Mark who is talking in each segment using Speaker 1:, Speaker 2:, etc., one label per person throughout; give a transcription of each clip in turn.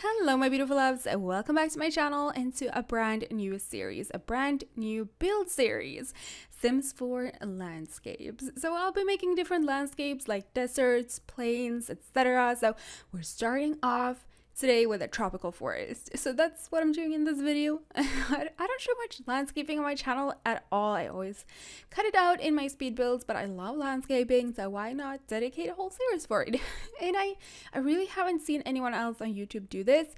Speaker 1: Hello my beautiful loves, and welcome back to my channel and to a brand new series, a brand new build series, Sims 4 landscapes. So I'll be making different landscapes like deserts, plains, etc. So we're starting off today with a tropical forest. So that's what I'm doing in this video. I don't show much landscaping on my channel at all. I always cut it out in my speed builds, but I love landscaping, so why not dedicate a whole series for it? And I really haven't seen anyone else on YouTube do this.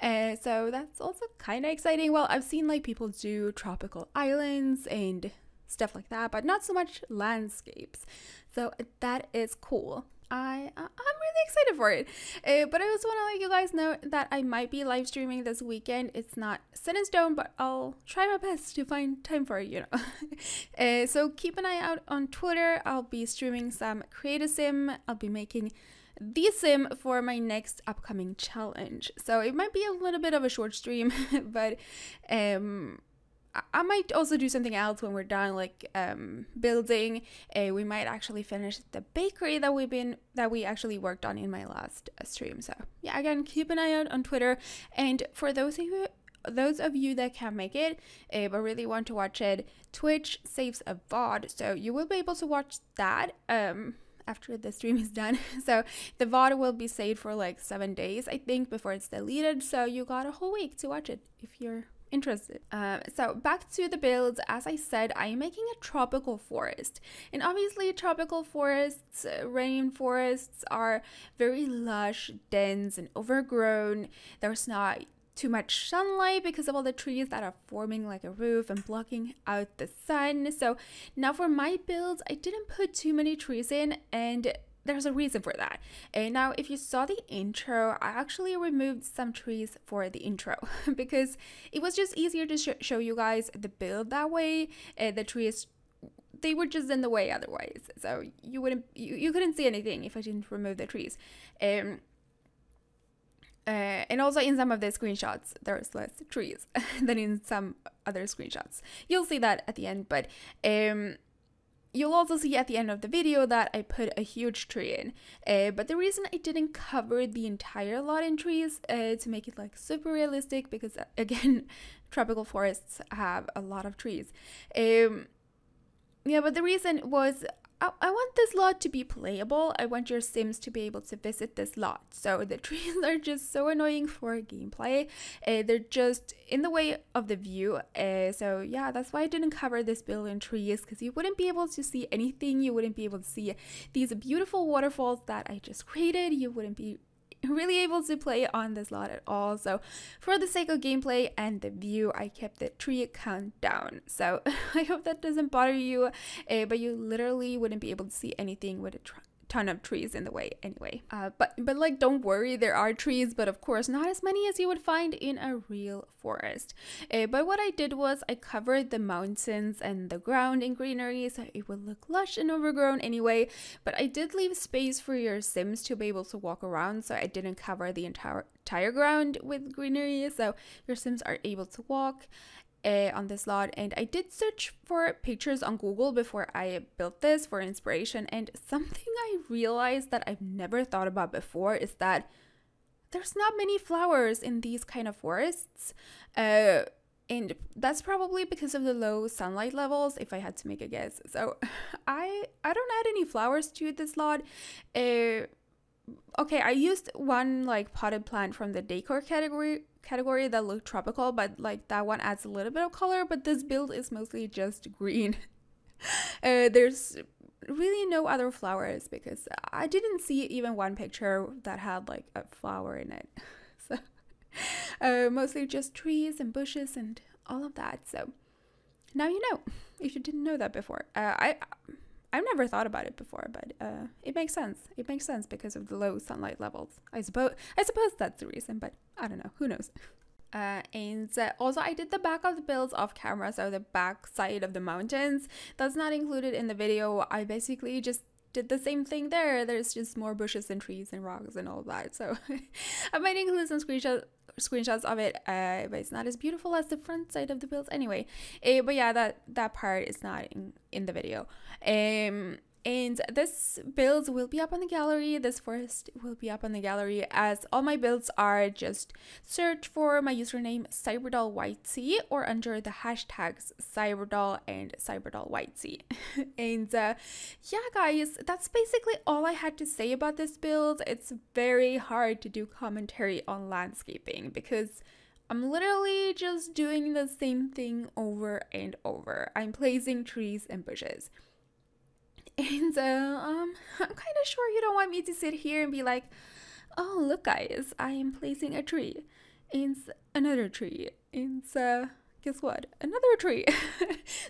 Speaker 1: So that's also kind of exciting. Well, I've seen like people do tropical islands and stuff like that, but not so much landscapes. So that is cool. I'm really excited for it, but I also want to let you guys know that I might be live streaming this weekend. It's not set in stone, but I'll try my best to find time for it, you know. So keep an eye out on Twitter. I'll be streaming some Create a Sim. I'll be making the sim for my next upcoming challenge, so it might be a little bit of a short stream, but I might also do something else when we're done, like building. We might actually finish the bakery that we actually worked on in my last stream. So yeah, again, keep an eye out on Twitter. And for those of you that can't make it but really want to watch it, Twitch saves a VOD, so you will be able to watch that after the stream is done. So the VOD will be saved for like 7 days, I think, before it's deleted. So you got a whole week to watch it if you're interested. So back to the builds. As I said, I am making a tropical forest, and obviously tropical forests, rainforests, are very lush, dense, and overgrown. There's not too much sunlight because of all the trees that are forming like a roof and blocking out the sun. So now for my builds, I didn't put too many trees in, and there's a reason for that. And now, if you saw the intro, I actually removed some trees for the intro because it was just easier to show you guys the build that way. The trees, they were just in the way otherwise, so you couldn't see anything if I didn't remove the trees. And also in some of the screenshots, there's less trees than in some other screenshots. You'll see that at the end, but you'll also see at the end of the video that I put a huge tree in, but the reason I didn't cover the entire lot in trees to make it like super realistic, because again, tropical forests have a lot of trees. Yeah, but the reason was I want this lot to be playable. I want your Sims to be able to visit this lot. So the trees are just so annoying for gameplay. They're just in the way of the view. So yeah, that's why I didn't cover this build in trees, because you wouldn't be able to see anything. You wouldn't be able to see these beautiful waterfalls that I just created. You wouldn't be really able to play on this lot at all. So for the sake of gameplay and the view, I kept the tree count down. So I hope that doesn't bother you, but you literally wouldn't be able to see anything with a ton of trees in the way anyway. But like, don't worry, there are trees, but of course not as many as you would find in a real forest. But what I did was I covered the mountains and the ground in greenery, so it would look lush and overgrown anyway. But I did leave space for your Sims to be able to walk around, so I didn't cover the entire ground with greenery, so your Sims are able to walk on this lot. And I did search for pictures on Google before I built this for inspiration, and something I realized that I've never thought about before is that there's not many flowers in these kind of forests, and that's probably because of the low sunlight levels, if I had to make a guess. So I don't add any flowers to this lot. Okay, I used one like potted plant from the decor category that looked tropical, but like that one adds a little bit of color, but this build is mostly just green. There's really no other flowers because I didn't see even one picture that had like a flower in it. So mostly just trees and bushes and all of that. So now you know, if you didn't know that before. I've never thought about it before, but it makes sense. It makes sense because of the low sunlight levels. I suppose that's the reason, but I don't know. Who knows? And also I did the back of the builds off camera, so the back side of the mountains. That's not included in the video. I basically just did the same thing there. There's just more bushes and trees and rocks and all that. So I might include some screenshots of it, but it's not as beautiful as the front side of the build anyway. But yeah, that part is not in the video. And this build will be up on the gallery. This first will be up on the gallery, as all my builds are. Just search for my username CyberdollYT or under the hashtags Cyberdoll and CyberdollYT. And yeah, guys, that's basically all I had to say about this build. It's very hard to do commentary on landscaping because I'm literally just doing the same thing over and over. I'm placing trees and bushes. And I'm kind of sure you don't want me to sit here and be like, oh, look, guys, I am placing a tree. And another tree. And guess what? Another tree.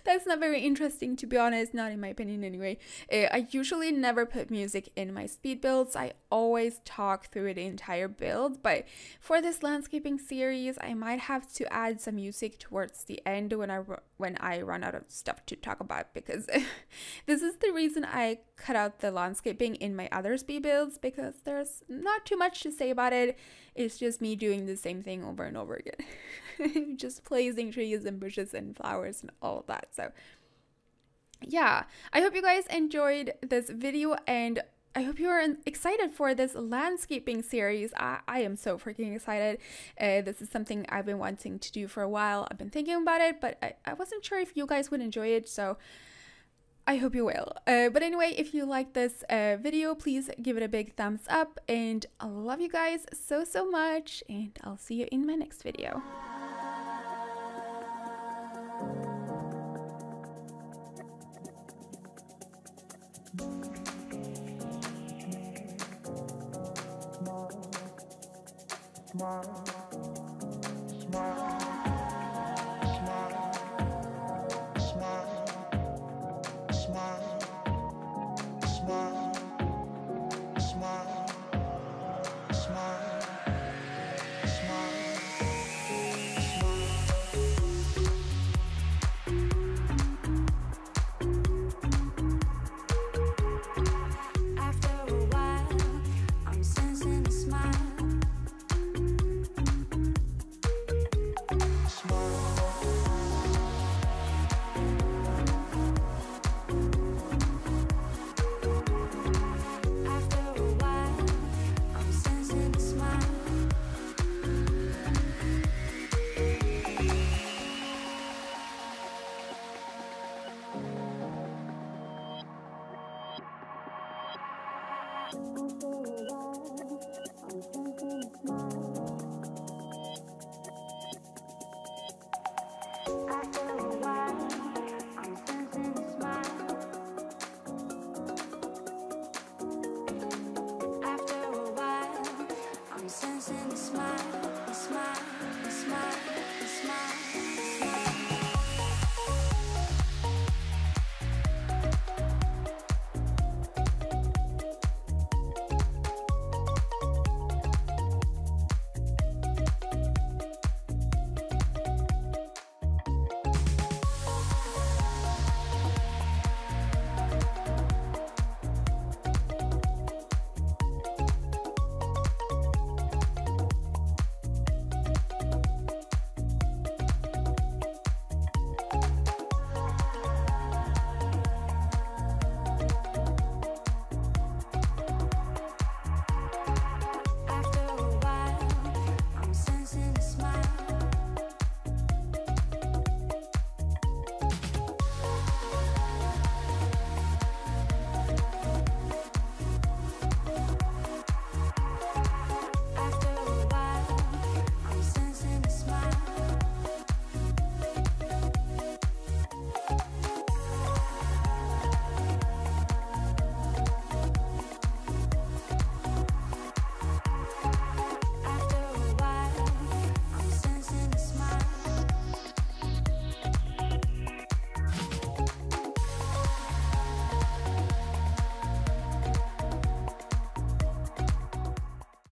Speaker 1: That's not very interesting, to be honest, not in my opinion anyway. I usually never put music in my speed builds. I always talk through the entire build, but for this landscaping series, I might have to add some music towards the end when I run out of stuff to talk about, because this is the reason I cut out the landscaping in my other speed builds, because there's not too much to say about it. It's just me doing the same thing over and over again. Just placing trees and bushes and flowers and all of that. So yeah, I hope you guys enjoyed this video, and I hope you are excited for this landscaping series. I am so freaking excited. This is something I've been wanting to do for a while. I've been thinking about it, but I wasn't sure if you guys would enjoy it, so I hope you will. But anyway, if you like this video, please give it a big thumbs up, and I love you guys so much, and I'll see you in my next video. Smile, smile, smile, smile, smile, smile, smile, smile, smile. After a while, I'm sensing a smile. Sensing a smile, a smile, a smile.